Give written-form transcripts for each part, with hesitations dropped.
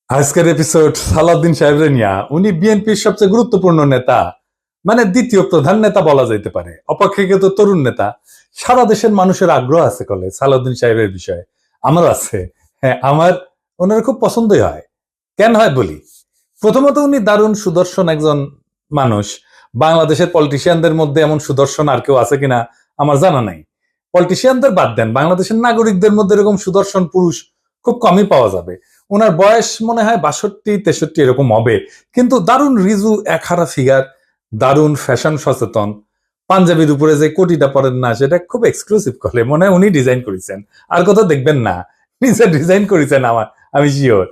আজকের এপিসোড সালাউদ্দিন সাহেবের নিয়া। উনি বিএনপির সবচেয়ে গুরুত্বপূর্ণ নেতা, মানে দ্বিতীয় প্রধান নেতা বলা যাইতে পারে, অপেক্ষাকৃত তরুণ নেতা। সারা দেশের মানুষের আগ্রহ আছে কলে সালাউদ্দিন সাহেবের বিষয়ে, আমার আছে। হ্যাঁ, আমার ওনার খুব পছন্দই হয়। কেন হয় বলি। প্রথমত, উনি দারুণ সুদর্শন একজন মানুষ। বাংলাদেশের পলিটিশিয়ানদের মধ্যে এমন সুদর্শন আর কেউ আছে কিনা আমার জানা নাই। পলিটিশিয়ানদের বাদ দেন, বাংলাদেশের নাগরিকদের মধ্যে এরকম সুদর্শন পুরুষ খুব কমই পাওয়া যাবে। ওনার বয়স মনে হয় 62-63 এরকম হবে, কিন্তু দারুণ রিজু একহারা ফিগার, দারুণ ফ্যাশন সচেতন। পাঞ্জাবির উপরে যে কোটিটা পরেন না, সেটা খুব এক্সক্লুসিভ করে, মনে হয় উনি ডিজাইন করেছেন, আর কোথাও দেখবেন না, নিজে ডিজাইন করেছেন। আমি শিওর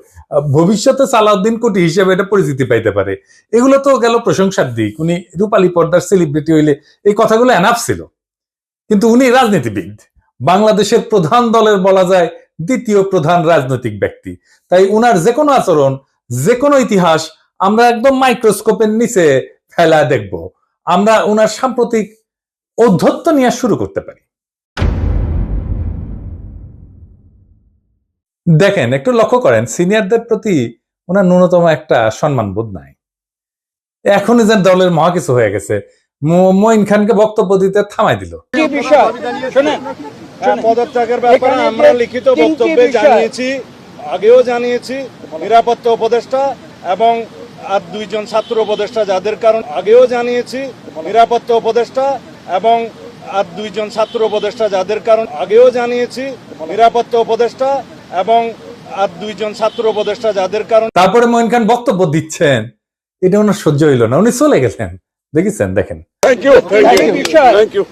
ভবিষ্যতে সালাউদ্দিন কোটি হিসেবে এটা পরিচিতি পাইতে পারে। এগুলো তো গেল প্রশংসার দিক। উনি রূপালী পর্দার সেলিব্রিটি হইলে এই কথাগুলো এনাফ ছিল, কিন্তু উনি রাজনীতিবিদ, বাংলাদেশের প্রধান দলের বলা যায় দ্বিতীয় প্রধান রাজনৈতিক ব্যক্তি। তাই উনার যে কোনো আচরণ, যে কোনো ইতিহাস আমরা একদম মাইক্রোস্কোপের নিচে ফেলা দেখব। আমরা উনার সাম্প্রতিক ঔদ্ধত্য নিয়ে শুরু করতে পারি। দেখেন, একটু লক্ষ্য করেন, সিনিয়রদের প্রতি ওনার ন্যূনতম একটা সম্মানবোধ নাই। এখনই যেন দলের মহা কিছু হয়ে গেছে, মঈন খানকে বক্তব্য দিতে থামাই দিল। পদত্যাগের ব্যাপারে আমরা লিখিত বক্তব্যে জানিয়েছি, আগেও জানিয়েছি। নিরাপত্তা উপদেষ্টা এবং আর দুইজন ছাত্র উপদেষ্টা যাদের কারণ আগেও জানিয়েছি। নিরাপত্তা উপদেষ্টা এবং আর দুইজন ছাত্র উপদেষ্টা যাদের কারণ আগেও জানিয়েছি। নিরাপত্তা উপদেষ্টা এবং আর দুইজন ছাত্র উপদেষ্টা যাদের কারণ। তারপরে মঈন খান বক্তব্য দিচ্ছেন, এটা ওনার সহ্য হইল না, উনি চলে গেছেন। দেখেছেন, দেখেন।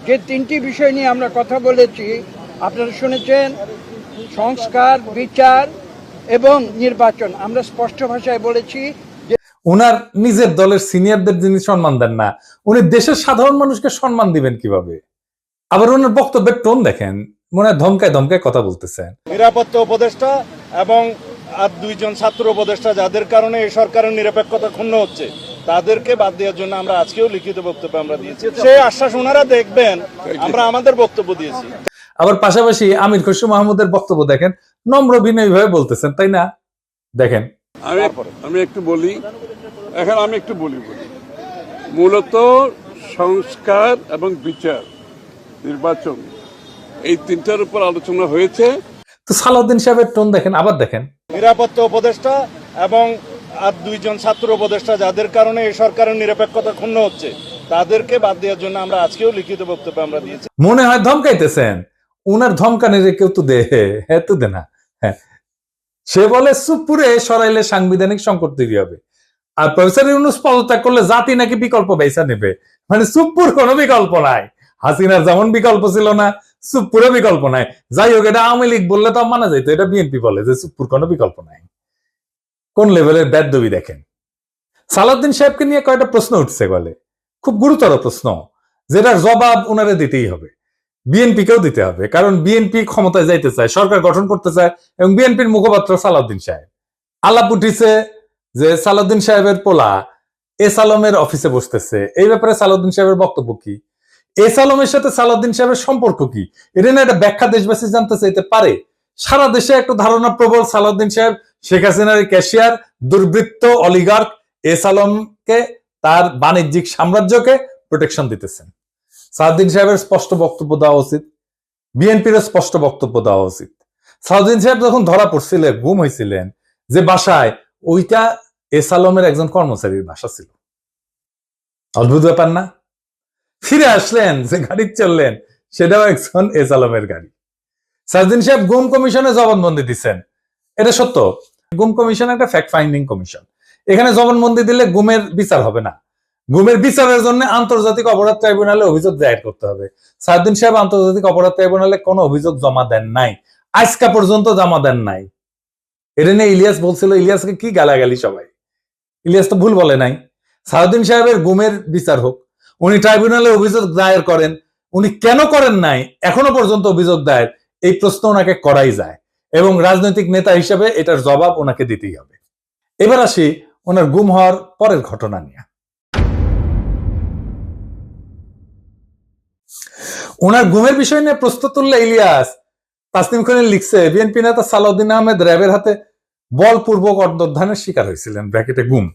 যে তিনটি বিষয় নিয়ে আমরা কথা বলেছি আপনারা শুনেছেন, সংস্কার, বিচার এবং নির্বাচন। আমরা স্পষ্ট ভাষায় বলেছি যে উনার নিজের দলের সিনিয়রদের যিনি সম্মান দেন না, উনি দেশের সাধারণ মানুষকে সম্মান দিবেন কিভাবে? আবার ওনার বক্তব্যের টোন দেখেন, মনে হয় ধমকায় ধমকায় কথা বলতেছেন। নিরাপত্তা উপদেষ্টা এবং আর দুইজন ছাত্র উপদেষ্টা যাদের কারণে এই সরকারের নিরপেক্ষতা ক্ষুণ্ণ হচ্ছে, তাদেরকে বাদ দেওয়ার জন্য আমরা আজকেও লিখিত বক্তব্য আমরা দিয়েছি। সেই আশ্বাস ওনারা দেখবেন, আমরা আমাদের বক্তব্য দিয়েছি। আবার পাশাপাশি আমির খসরু মাহমুদের বক্তব্য দেখেন, নম্র বিনয়ী ভাবে বলতেছেন, তাই না? দেখেন, আমি একটু বলি, মূলত সংস্কার এবং বিচার, নির্বাচন, এই তিনটার উপর আলোচনা হয়েছে। তো সালাউদ্দিন সাহেবের টোন দেখেন, আবার দেখেন। নিরাপত্তা উপদেষ্টা এবং আর দুইজন ছাত্র উপদেষ্টা যাদের কারণে এই সরকারের নিরপেক্ষতা ক্ষুণ্ণ হচ্ছে, তাদেরকে বাদ দেওয়ার জন্য আমরা আজকেও লিখিত বক্তব্য আমরা দিয়েছি। মনে হয় ধমকাইতেছেন। উনার ধমকানের কেউ তো দে, হ্যাঁ তো দে না। হ্যাঁ, সে বলে চুপপুরে সরাইলে সাংবিধানিক সংকট তৈরি হবে, আর প্রফেসর ইউনূস পদত্যাগ করলে জাতি নাকি বিকল্প বেচা নেবে। মানে চুপপুর কোনো বিকল্প নাই। হাসিনার যেমন বিকল্প ছিল না, চুপপুরে বিকল্প নাই। যাই হোক, এটা আওয়ামী লীগ বললে তো মানা যাইতো, এটা বিএনপি বলে যে চুপপুর কোনো বিকল্প নাই। কোন লেভেলের বেদবি দেখেন। সালাউদ্দিন সাহেবকে নিয়ে কয়েকটা প্রশ্ন উঠছে বলে, খুব গুরুতর প্রশ্ন, যেটার জবাব উনারে দিতেই হবে, বিএনপি কেও দিতে হবে। কারণ বিএনপি ক্ষমতায় যাইতে চায়, সরকার গঠন করতে চায়, এবং বিএনপির মুখপাত্র সালাউদ্দিন সাহেব। আলাপ উঠিছে যে সালাউদ্দিন সাহেবের পোলা এস আলমের অফিসে বসতেছে। এই ব্যাপারে সালাউদ্দিন সাহেবের বক্তব্য কি? এস আলমের সাথে সালাউদ্দিন সাহেবের সম্পর্ক কি? এটা না একটা ব্যাখ্যা দেশবাসী জানতে চাইতে পারে। সারা দেশে একটা ধারণা প্রবল, সালাউদ্দিন সাহেব শেখ হাসিনার ক্যাশিয়ার, দুর্বৃত্ত অলিগার্ক এস আলমকে, তার বাণিজ্যিক সাম্রাজ্যকে প্রোটেকশন দিতেছেন। সালাউদ্দিন সাহেবের স্পষ্ট বক্তব্য দেওয়া উচিত, বিএনপির স্পষ্ট বক্তব্য দেওয়া উচিত। সালাউদ্দিন সাহেব যখন ধরা পড়ছিলেন, গুম হয়েছিলেন যে বাসায়, ওইটা এস আলমের একজন কর্মচারীর বাসা ছিল। অদ্ভুত ব্যাপার না? ফিরে আসলেন, যে গাড়ি চললেন, সেটাও একজন এস আলমের গাড়ি। সালাউদ্দিন সাহেব গুম কমিশনে জবানবন্দি দিচ্ছেন, এটা সত্য। গুম কমিশন একটা ফ্যাক্ট ফাইন্ডিং কমিশন। এখানে জবানবন্দি দিলে গুমের বিচার হবে না, গুমের বিচারের জন্য আন্তর্জাতিক অপরাধ ট্রাইব্যুনালে অভিযোগ দায়ের করতে হবে। সালাউদ্দিন সাহেব আন্তর্জাতিক অপরাধ ট্রাইব্যুনালে কোনো অভিযোগ জমা দেন নাই, আজকা পর্যন্ত জমা দেন নাই। এটা নিয়ে ইলিয়াস বলছিল, ইলিয়াসকে কি গালাগালি সবাই। ইলিয়াস তো ভুল বলে নাই। সালাউদ্দিন সাহেবের গুমের বিচার হোক, উনি ট্রাইব্যুনালে অভিযোগ দায়ের করেন। উনি কেন করেন নাই এখনো পর্যন্ত অভিযোগ দায়ের, এই প্রশ্ন ওনাকে করাই যায়, এবং রাজনৈতিক নেতা হিসেবে এটার জবাব ওনাকে দিতেই হবে। এবার আসি ওনার গুম হওয়ার পরের ঘটনা নিয়ে। ওনার গুমের বিষয় নিয়ে প্রশ্ন তুললে ইলিয়াস, তাসনিম খানের লিখছে, বিএনপি নেতা সালাউদ্দিন আহমেদ র্যাবের হাতে বলপূর্বক অন্তর্ধানের শিকার হয়েছিলেন, ব্র্যাকেটে গুম।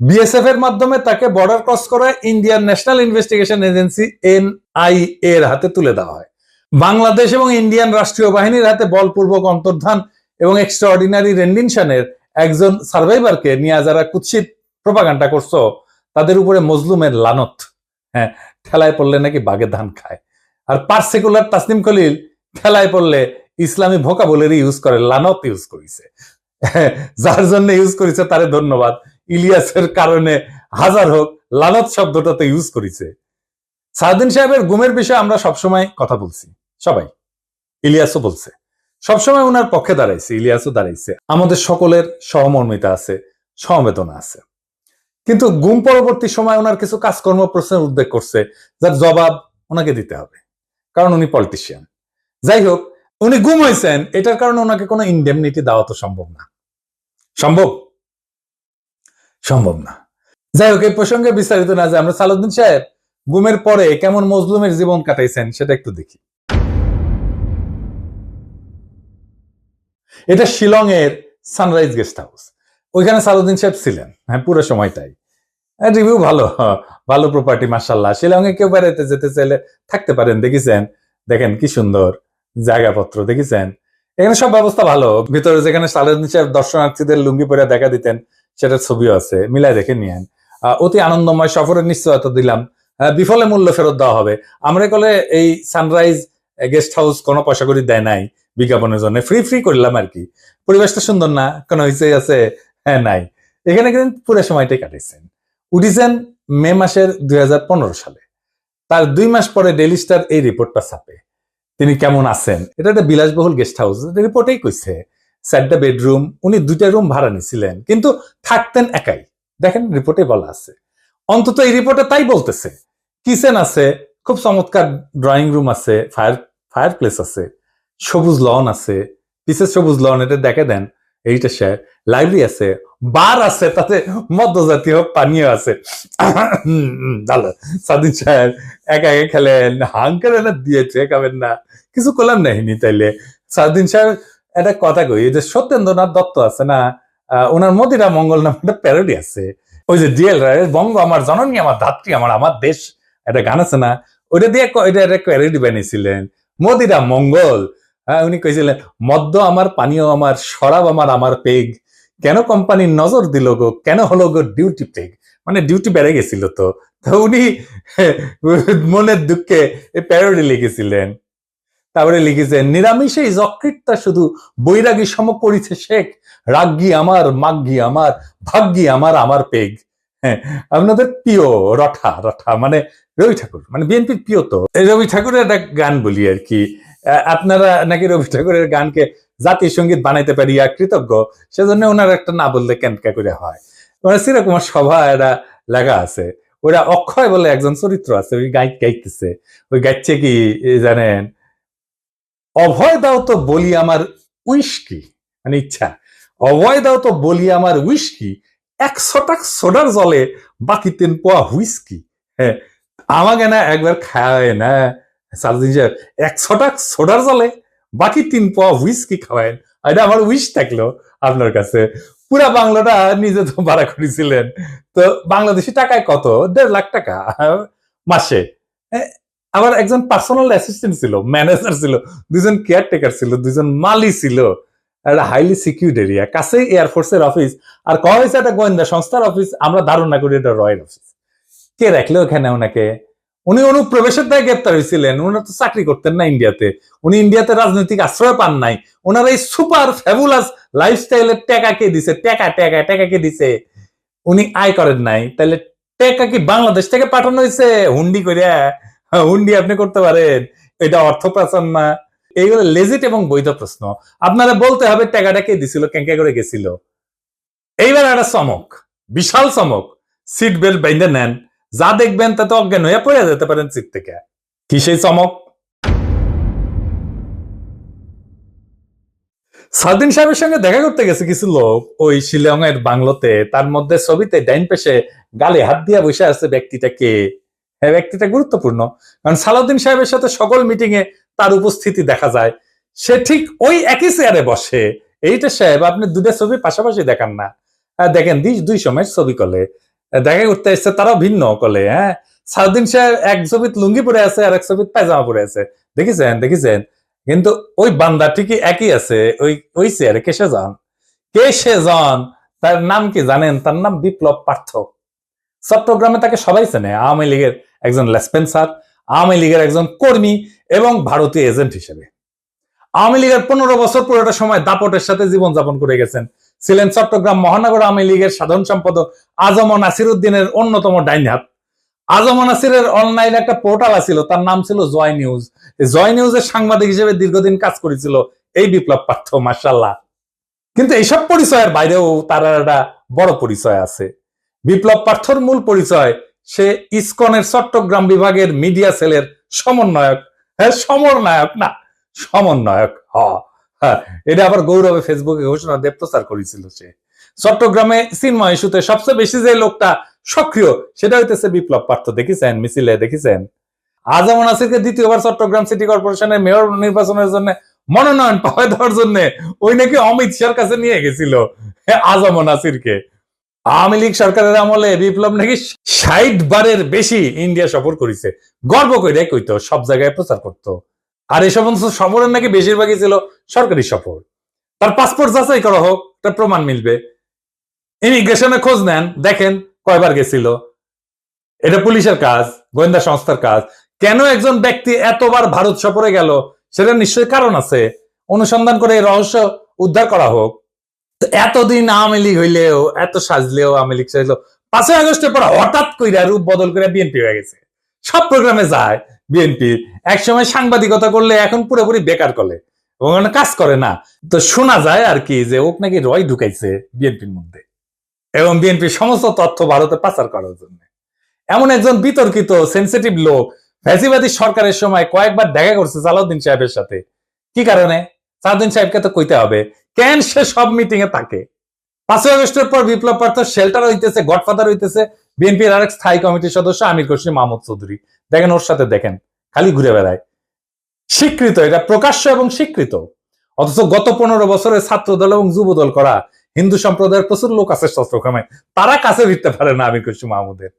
বিএসএফ এর মাধ্যমে তাকে বর্ডার ক্রস করে Indian national investigation agency NIA এর হাতে তুলে দেওয়া হয়। বাংলাদেশ এবং ইন্ডিয়ান রাষ্ট্রীয় বাহিনীর হাতে বলপূর্বক অন্তর্ধান এবং এক্সট্রাঅর্ডিনারি রেন্ডিশনের একজন সার্ভাইভারকে নিয়ে যারা কুৎসিত প্রপাগান্ডা করছো, তাদের উপরে মজলুমের লানত। হ্যাঁ, ঠেলায় পড়লে নাকি বাঘে ধান খায়। আর পার্সিকুলার তাসনিম খলিল ঠেলায় পড়লে ইসলামী ভোকাবুলারি ইউজ করে, লানত ইউজ করেছে। যার জন্য ইউজ করেছে তারে ধন্যবাদ। ইলিয়াসের কারণে হাজার হোক, লানত শব্দটা তো ইউজ করেছে। সাউদ্দিন সাহেবের গুমের বিষয়ে আমরা সবসময় কথা বলছি, সবাই, ইলিয়াসও বলছে, সবসময় ওনার পক্ষে দাঁড়াইছে, ইলিয়াসও দাঁড়াইছে। আমাদের সকলের সহমর্মিতা আছে, সমবেদনা আছে। কিন্তু গুম পরবর্তী সময় ওনার কিছু কাজকর্ম প্রশ্নের উদ্বেগ করছে, যার জবাব ওনাকে দিতে হবে, কারণ উনি পলিটিশিয়ান। যাই হোক, উনি গুম হয়েছেন, এটার কারণে ওনাকে কোনো ইনডেমনিটি দেওয়া তো সম্ভব না। সম্ভব না। যাই হোক, এই প্রসঙ্গে বিস্তারিত না যে আমরা সালাউদ্দিন সাহেব গুমের পরে কেমন মজলুমের জীবন কাটাইছেন সেটা একটু দেখি। এটা শিলং এর সানরাইজ গেস্ট হাউস। ওইখানে সালাউদ্দিন সাহেব ছিলেন, হ্যাঁ, পুরো সময়টাই। রিভিউ ভালো, ভালো প্রপার্টি, মাশাআল্লাহ। শিলং এ কেউ বেড়াইতে যেতে চাইলে থাকতে পারেন। দেখেছেন, দেখেন কি সুন্দর জায়গাপত্র, দেখেছেন। এখানে সব ব্যবস্থা ভালো। ভিতরে যেখানে সালাউদ্দিন সাহেব দর্শনার্থীদের লুঙ্গি পরে দেখা দিতেন, সেটার ছবিও আছে, মিলাই দেখে নিয়েন। অতি আনন্দময় সফরের নিশ্চয়তা দিলাম, বিফলে মূল্য ফেরত দেওয়া হবে। আমরা কলে এই সানরাইজ গেস্ট হাউস কোনো পয়সা করে দেয় নাই বিজ্ঞাপনের জন্য, ফ্রি করলাম আর কি। পরিবেশটা সুন্দর না, কোনো হইচই আছে? হ্যাঁ, নাই। এখানে কিন্তু পুরো সময়টাই কাটাইছেন। উঠিছেন মে মাসের 2015 সালে। তার 2 মাস পরে ডেইলি স্টার এই রিপোর্টটা ছাপে, তিনি কেমন আছেন। এটা একটা বিলাসবহুল গেস্ট হাউস, রিপোর্টেই কইছে। 4টা বেডরুম, উনি 2টা রুম ভাড়া নিছিলেন, কিন্তু থাকতেন একাই। দেখেন রিপোর্টে বলা আছে, অন্তত এই রিপোর্টে তাই বলতেছে। কিচেন আছে, খুব চমৎকার ড্রয়িং রুম আছে, ফায়ার প্লেস আছে, সবুজ লন আছে, পিসের সবুজ লন, এটা দেখে দেন। এইটা স্যার লাইব্রেরি আছে, বার আছে, তাতে মধ্যজাতীয় পানীয় আছে। সাদিন সাহেব একা একা খেলেন, হাঙ্কার এনে দিয়েছে, খাবেন না, কিছু করলাম নাহিনি। তাইলে সাদিন সাহেব একটা কথা কই, যে সত্যেন্দ্রনাথ দত্ত আছে না, ওনার মদিরা মঙ্গল নামে একটা প্যারোডি আছে। ওই যে ডিএল রায়ের বঙ্গ আমার জননী, আমার ধাত্রী, আমার দেশ, একটা গান আছে না, ওইটা দিয়ে এটা একটা প্যারোডি বানিয়েছিলেন, মদিরা মঙ্গল। উনি কইছিলেন, মদ্য আমার, পানীয় আমার, শরাব আমার পেগ, কেন কোম্পানির নজর দিল গো, কেন হলো গো ডিউটি পেগ। মানে ডিউটি বেড়ে গেছিল। তো উনি মনের দুঃখে এই প্যারোডি লিখেছিলেন। তারপরে লিখেছেন, নিরামিষে যকৃতটা শুধু বৈরাগী সম করিছে শেখ, রাগ্গি আমার, মাগ্গি আমার, ভাগ্যি আমার পেগ। হ্যাঁ, আপনাদের প্রিয় রঠা মানে রবি ঠাকুর, মানে বিএনপির প্রিয়। তো রবি ঠাকুরের একটা গান বলি আর কি, আপনারা নাকি রবি ঠাকুরের গানকে জাতীয় সঙ্গীত বানাইতে পারিয়া কৃতজ্ঞ, সেজন্য ওনার একটা না বললে কেনকা করে হয়। মানে চিরকুমার সভা এটা লেখা আছে, ওরা অক্ষয় বলে একজন চরিত্র আছে, ওই গাইতেছে। ওই গাইছে কি জানেন, অভয় দাও তো বলি আমার উইস্কি, মানে ইচ্ছা, অভয় দাও তো বলি আমার উইস্কি, 100 টাকা সোডার জলে বাকি 3 পোয়া হুইস্কি। হ্যাঁ, আমাকে না একবার খাওয়ায় না সালাউদ্দিন সাহেব, 100 টাকা সোডার জলে বাকি 3 পোয়া হুইস্কি খাওয়ায়। এটা আমার উইশ থাকলো আপনার কাছে। পুরা বাংলাটা নিজে তো ভাড়া করেছিলেন, তো বাংলাদেশি টাকায় কত? 1.5 লাখ টাকা মাসে। আবার একজন পার্সোনাল অ্যাসিস্ট্যান্ট ছিল, ম্যানেজার ছিল, 2জন কেয়ারটেকার ছিল, 2জন মালি ছিল। একটা হাইলি সিকিউর্ড এরিয়া, কাছেই এয়ারফোর্সের অফিস। আর কয়া হয়েছে একটা গোয়েন্দা সংস্থার অফিস, আমরা ধারণা করি এটা রয়ের অফিস। কে রাখলো ওখানে ওনাকে? উনি অনুপ্রবেশের দায় গ্রেপ্তার হয়েছিলেন। উনি তো চাকরি করতেন না ইন্ডিয়াতে, উনি ইন্ডিয়াতে রাজনৈতিক আশ্রয় পান নাই। ওনার এই সুপার ফ্যাবুলাস লাইফস্টাইলের টাকা কে দিছে? টাকা কে দিছে? উনি আয় করেন নাই, তাহলে টাকা কি বাংলাদেশ থেকে পাঠানো হয়েছে হুন্ডি করিয়া? হুন্ডি আপনি করতে পারেন, এটা অর্থ পাচার না? এইগুলো লেজিট এবং বৈধ প্রশ্ন। আপনারা বলতে হবে টাকাটা কে দিছিল, কেঙ্কা করে গেছিল। এইবার একটা চমক, বিশাল চমক, সিট বেল্ট বাইন্ধে নেন, যা দেখবেন তাতে অজ্ঞান হয়ে পড়ে যেতে পারেন সিট থেকে। কি সেই চমক? সাউদ্দিন সাহেবের সঙ্গে দেখা করতে গেছে কিছু লোক ওই শিলং এর বাংলোতে। তার মধ্যে ছবিতে ডাইন পেশে গালে হাত দিয়া বসে আছে ব্যক্তিটা কে? হ্যাঁ, ব্যক্তিটা গুরুত্বপূর্ণ, কারণ সালাউদ্দিন সাহেবের সাথে সকল মিটিং এ তার উপস্থিতি দেখা যায়। সে ঠিক ওই একই চেয়ারে বসে, এইটা সাহেব আপনি দুটা ছবি পাশাপাশি দেখান না, দেখেন দুই সময়ের ছবি কলে দেখা করতে এসছে, তারাও ভিন্ন কলে। হ্যাঁ, সাউদ্দিন সাহেব এক ছবিত লুঙ্গি পরে আছে আর এক ছবিত পায়জামা পরে আছে, দেখেছেন, কিন্তু ওই বান্দা ঠিকই একই আছে, ওই চেয়ারে কে সে জন, তার নাম কি জানেন? তার নাম বিপ্লব পার্থ। চট্টগ্রামে তাকে সবাই চেনে, আওয়ামী লীগের একজন লেসপেন্সার, আওয়ামী লীগের একজন কর্মী এবং ভারতীয় এজেন্ট হিসেবে। আওয়ামী লীগের 15 বছর পুরোটা সময় দাপটের সাথে জীবনযাপন করে গেছেন। ছিলেন চট্টগ্রাম মহানগর আওয়ামী লীগের সাধারণ সম্পাদক আজম নাসির উদ্দিনের অন্যতম ডাইন হাত। আজম নাসিরের অনলাইন একটা পোর্টাল ছিল, তার নাম ছিল জয় নিউজ। জয় নিউজের সাংবাদিক হিসেবে দীর্ঘদিন কাজ করেছিল এই বিপ্লব পার্থ, মাশাআল্লাহ। কিন্তু এইসব পরিচয়ের বাইরেও তার একটা বড় পরিচয় আছে। বিপ্লব পার্থর মূল পরিচয়, সে ইসকনের চট্টগ্রাম বিভাগের মিডিয়া সেলের সমন্বয়ক। হ্যাঁ, সমন্বয়ক না, সমন্বয়ক। হ্যাঁ, এটা আবার গৌরবে ফেসবুকে ঘোষণা দিয়ে প্রচার করেছিল সে। চট্টগ্রামে চিন্ময় ইস্যুতে সবচেয়ে বেশি যে লোকটা সক্রিয়, সেটা হইতেছে বিপ্লব পার্থ। দেখেছেন মিছিলে, দেখেছেন আজম নাসিরকে দ্বিতীয়বার চট্টগ্রাম সিটি কর্পোরেশনের মেয়র নির্বাচনের জন্য মনোনয়ন পাওয়া দেওয়ার জন্য ওই নাকি অমিত শাহর কাছে নিয়ে গেছিল আজম নাসিরকে। আওয়ামী লীগ সরকারের আমলে বিপ্লব নাকি 60 বারের বেশি ইন্ডিয়া সফর করেছে, গর্ব করে কইতো, সব জায়গায় প্রচার করতো। আর এই সমস্ত সফরের নাকি বেশিরভাগই ছিল সরকারি সফর। তার পাসপোর্ট যাচাই করা হোক, তার প্রমাণ মিলবে। ইমিগ্রেশনে খোঁজ নেন, দেখেন কয়বার গেছিল। এটা পুলিশের কাজ, গোয়েন্দা সংস্থার কাজ। কেন একজন ব্যক্তি এতবার ভারত সফরে গেল, সেটা নিশ্চয়ই কারণ আছে। অনুসন্ধান করে এই রহস্য উদ্ধার করা হোক। এতদিন আওয়ামী লীগ হইলেও, এত সাজলেও আওয়ামী লীগ সাজলেও, 5ই আগস্টের পর হঠাৎ কইরা রূপ বদল করে বিএনপি হয়ে গেছে। সব প্রোগ্রামে যায় বিএনপি। একসময় সাংবাদিকতা করলে এখন পুরোপুরি বেকার করে এবং কাজ করে না। তো শোনা যায় আর কি যে ওক নাকি রয় ঢুকাইছে বিএনপির মধ্যে এবং বিএনপির সমস্ত তথ্য ভারতে পাচার করার জন্য। এমন একজন বিতর্কিত সেন্সিটিভ লোক ফ্যাসিবাদী সরকারের সময় কয়েকবার দেখা করছে সালাউদ্দিন সাহেবের সাথে। কি কারণে? সালাউদ্দিন সাহেবকে তো কইতে হবে কেন সে সব মিটিং এ থাকে। 5ই আগস্টের পর বিপ্লব পার্থ শেল্টার হইতেছে, গডফাদার হইতেছে বিএনপির আরেক স্থায়ী কমিটির সদস্য আমির খসরু মাহমুদ চৌধুরী। দেখেন ওর সাথে, দেখেন খালি ঘুরে বেড়ায়। স্বীকৃত, এটা প্রকাশ্য এবং স্বীকৃত। অথচ গত 15 বছরে ছাত্র দল এবং যুব দল করা হিন্দু সম্প্রদায়ের প্রচুর লোক আছে চট্টগ্রামে, তারা কাছে ভিড়তে পারে না আমির খসরু মাহমুদের।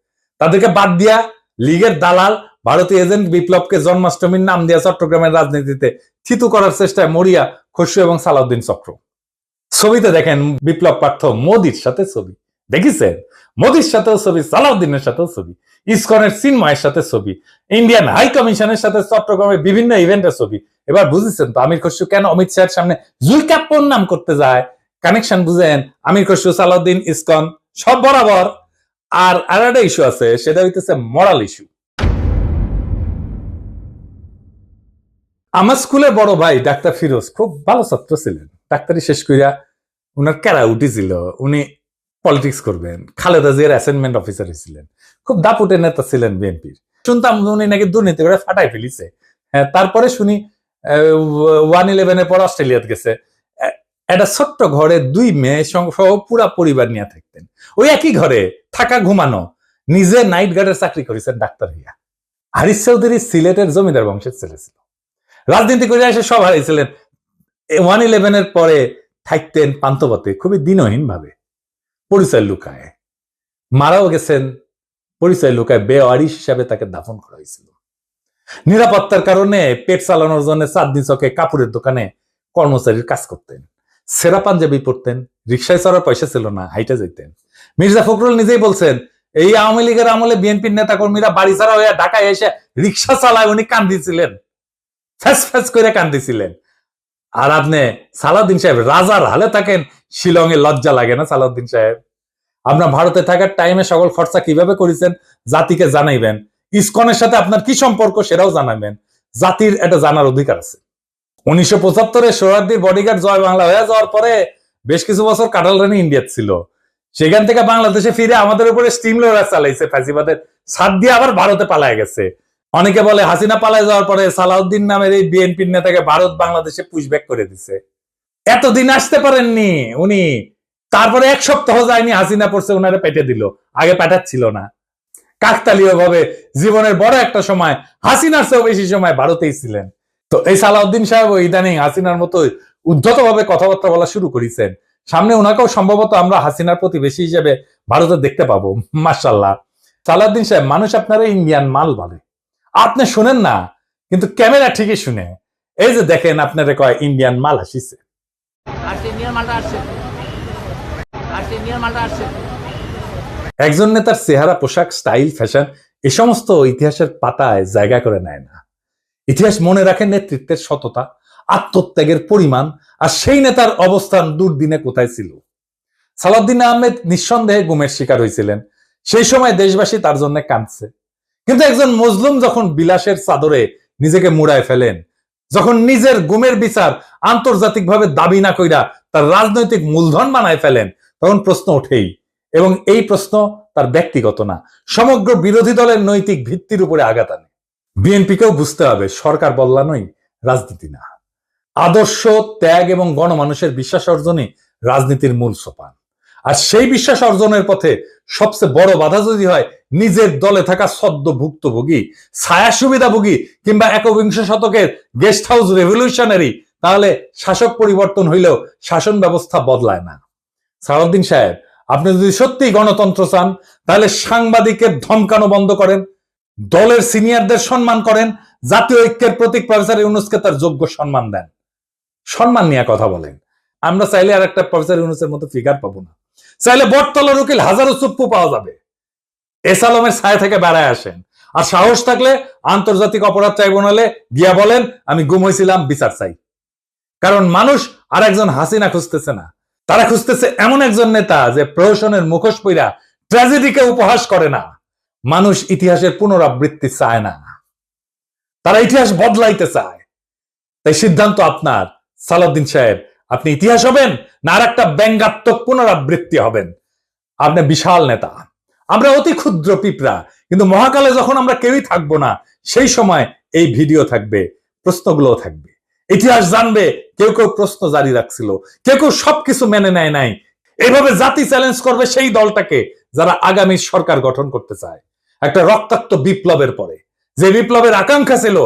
তাদেরকে বাদ দিয়া লীগের দালাল ভারতীয় এজেন্ট বিপ্লবকে জন্মাষ্টমীর নাম দিয়া চট্টগ্রামের রাজনীতিতে থিতু করার চেষ্টায় মরিয়া খসরু এবং সালাউদ্দিন চক্র। ছবিতে দেখেন বিপ্লব পার্থ মোদির সাথে ছবি, দেখেছেন? মোদির সাথেও ছবি, সালাউদ্দিনের সাথেও ছবি, ইসকনের চিন্ময়ের সাথে ছবি, ইন্ডিয়ান হাই কমিশনের সাথে চট্টগ্রামের বিভিন্ন ইভেন্টের ছবি। এবার বুঝেছেন তো আমির খসরু কেন অমিত শাহের সামনে জুলকাপ্পর নাম করতে যায়? কানেকশন বুঝেন? আমির খসরু, সালাউদ্দিন, ইসকন সব বরাবর। আর একটা ইস্যু আছে, সেটা হইতেছে মরাল ইস্যু। আমার স্কুলের বড় ভাই ডাক্তার ফিরোজ খুব ভালো ছাত্র ছিলেন। ডাক্তারি শেষ কইরা উনার ক্যারা উঠেছিল, উনি পলিটিক্স করবেন। খালেদা জিয়ার অ্যাসাইনমেন্ট অফিসার ছিলেন, খুব দাপুটের নেতা ছিলেন বিএনপির। শুনতাম উনি নাকি দুর্নীতি করে ফাটাই ফেলিছে। তারপরে শুনি 1/11 পর অস্ট্রেলিয়াতে গেছে। একটা ছোট্ট ঘরে 2 মেয়ে সহ পুরা পরিবার নিয়ে থাকতেন। ওই একই ঘরে থাকা, ঘুমানো। নিজে নাইট গার্ডের চাকরি করেছেন ডাক্তার হইয়া। হারিস চৌধুরী সিলেটের জমিদার বংশের ছেলে ছিল। রাজনীতি করে এসে সব হারিয়েছিলেন। 1/11 পরে থাকতেন পান্তপথে, খুবই দিনহীন ভাবে, পরিচয় লুকায়। মারাও গেছেন পরিচয় লুকায়, বেওয়ারিশ হিসাবে তাকে দাফন করা হয়েছিল। নিরাপত্তার কারণে পেট চালানোর জন্য চাঁদনি চকে কাপড়ের দোকানে কর্মচারীর কাজ করতেন। সেরা পাঞ্জাবি পরতেন, রিক্সায় চড়ার পয়সা ছিল না, হাইটে যেতেন। মির্জা ফখরুল নিজেই বলছেন, এই আওয়ামী লীগের আমলে বিএনপির নেতা কর্মীরা বাড়ি ছাড়া হয়ে ঢাকায় এসে রিক্সা চালায়, উনি কান্দিছিলেন, ফ্যাস ফ্যাস করে কান্দিছিলেন। আর আপনি সালাউদ্দিন সাহেব রাজার হালে থাকেন, শিলংয়ে লজ্জা লাগে না সালাউদ্দিন সাহেব? আপনার ভারতে থাকার টাইমে সকল খরচা কিভাবে করেছেন জাতিকে জানাইবেন। ইসকনের সাথে আপনার কি সম্পর্ক সেটাও জানাবেন। জাতির এটা জানার অধিকার আছে। 1975-এ সোহরাওয়ার্দীর বডিগার্ড জয় বাংলা হয়ে যাওয়ার পরে বেশ কিছু বছর কাটাল রানী ইন্ডিয়াতে ছিল। সেখান থেকে বাংলাদেশে ফিরে আমাদের উপরে স্টিম লোডার চালাইছে, ফ্যাসিবাদের ছাদ দিয়ে আবার ভারতে পালায় গেছে। অনেকে বলে হাসিনা পালায় যাওয়ার পরে সালাউদ্দিন নামের এই বিএনপির নেতাকে ভারত বাংলাদেশে পুশব্যাক করে দিছে। এতদিন আসতে পারেননি উনি, তারপরে 1 সপ্তাহ যায়নি হাসিনা পড়ছে, উনারে পেটে দিল। আগে পাঠাচ্ছিল না। কাকতালীয় ভাবে জীবনের বড় একটা সময় হাসিনার চেয়েও বেশি সময় ভারতেই ছিলেন। তো এই সালাউদ্দিন সাহেব ইদানিং হাসিনার মতো উদ্ধতভাবে কথাবার্তা বলা শুরু করেছেন। সামনে ওনাকেও সম্ভবত আমরা হাসিনার প্রতিবেশী হিসেবে ভারতে দেখতে পাবো। মাশাআল্লাহ। সালাউদ্দিন সাহেব, মানুষ আপনারা ইন্ডিয়ান মাল বলে, আপনি শুনেন না, কিন্তু ক্যামেরা ঠিকই শুনে। এই যে দেখেন, আপনারা কয় ইন্ডিয়ান মাল আসিছে। একজন নেতার চেহারা, পোশাক, স্টাইল, ফ্যাশন এ সমস্ত ইতিহাসের পাতায় জায়গা করে নেয় না। ইতিহাস মনে রাখে নেতৃত্বের সততা, আত্মত্যাগের পরিমাণ, আর সেই নেতার অবস্থান দুর্দিনে কোথায় ছিল। সালাউদ্দিন আহমেদ নিঃসন্দেহে গুমের শিকার হয়েছিলেন। সেই সময় দেশবাসী তার জন্য কাঁদছে। কিন্তু একজন মজলুম যখন বিলাসের চাদরে নিজেকে মুড়ায় ফেলেন, যখন নিজের গুমের বিচার আন্তর্জাতিকভাবে দাবি না কইরা তার রাজনৈতিক মূলধন বানায় ফেলেন, তখন প্রশ্ন ওঠেই। এবং এই প্রশ্ন তার ব্যক্তিগত না, সমগ্র বিরোধী দলের নৈতিক ভিত্তির উপরে আঘাত আনে। বিএনপিকেও বুঝতে হবে, সরকার বদলানোই রাজনীতি না। আদর্শ, ত্যাগ এবং গণমানুষের বিশ্বাস অর্জনই রাজনীতির মূল সোপান। আর সেই বিশ্বাস অর্জনের পথে সবচেয়ে বড় বাধা যদি হয় নিজের দলে থাকা সদ্য ভুক্তভোগী, ছায়া সুবিধাভোগী কিংবা একবিংশ শতকের গেস্ট হাউস রেভলিউশনারি, তাহলে শাসক পরিবর্তন হইলেও শাসন ব্যবস্থা বদলায় না। সালাউদ্দিন সাহেব, আপনি যদি সত্যি গণতন্ত্র চান, তাহলে সাংবাদিকের ধমকানো বন্ধ করেন, দলের সিনিয়রদের সম্মান করেন, জাতীয় ঐক্যের প্রতীক প্রফেসর ইউনূসকে তার যোগ্য সম্মান দেন, সম্মান নিয়ে কথা বলেন। আমরা চাইলে আর একটা প্রফেসর ইউনূসের মতো ফিগার পাবো না। চাইলে বটতলার উকিল হাজারো চুপ্পু পাওয়া যাবে। এস আলমের ছায়া থেকে বেড়ায় আসেন। আর সাহস থাকলে আন্তর্জাতিক অপরাধ ট্রাইব্যুনালে গিয়া বলেন, আমি গুম হয়েছিলাম, বিচার চাই। কারণ মানুষ আর একজন হাসিনা খুঁজতেছে না, তারা খুঁজতেছে এমন একজন নেতা যে প্রহসনের মুখোশ পইরা ট্র্যাজেডিকে উপহাস করে না। মানুষ ইতিহাসের পুনরাবৃত্তি চায় না, তারা ইতিহাস বদলাইতে চায়। তাই সিদ্ধান্ত আপনার সালাউদ্দিন সাহেব, আপনি ইতিহাস হবেন না আর একটা ব্যঙ্গাত্মক পুনরাবৃত্তি হবেন। আপনি বিশাল নেতা, আমরা অতি ক্ষুদ্র পিঁপড়া, কিন্তু মহাকালে যখন আমরা কেউই থাকবো না, সেই সময় এই ভিডিও থাকবে, প্রশ্নগুলো থাকবে, ইতিহাস জানবে। কেউ কেউ প্রশ্ন জারি রাখছিল, কেউ কেউ সবকিছু মেনে নেয় নাই। এভাবে জাতি চ্যালেঞ্জ করবে সেই দলটাকে যারা আগামী সরকার গঠন করতে চায় একটা রক্তাক্ত বিপ্লবের পরে, যে বিপ্লবের আকাঙ্ক্ষা ছিল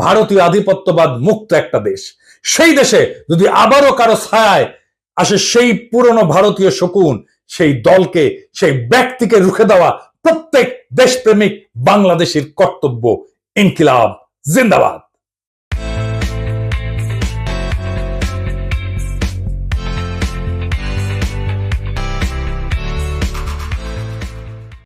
ভারতীয় আধিপত্যবাদ মুক্ত একটা দেশ। সেই দেশে যদি আবারও কারো ছায়ায় আসে সেই পুরনো ভারতীয় শকুন, সেই দলকে, সেই ব্যক্তিকে রুখে দেওয়া প্রত্যেক দেশপ্রেমিক বাংলাদেশের কর্তব্য। ইনকিলাব জিন্দাবাদ।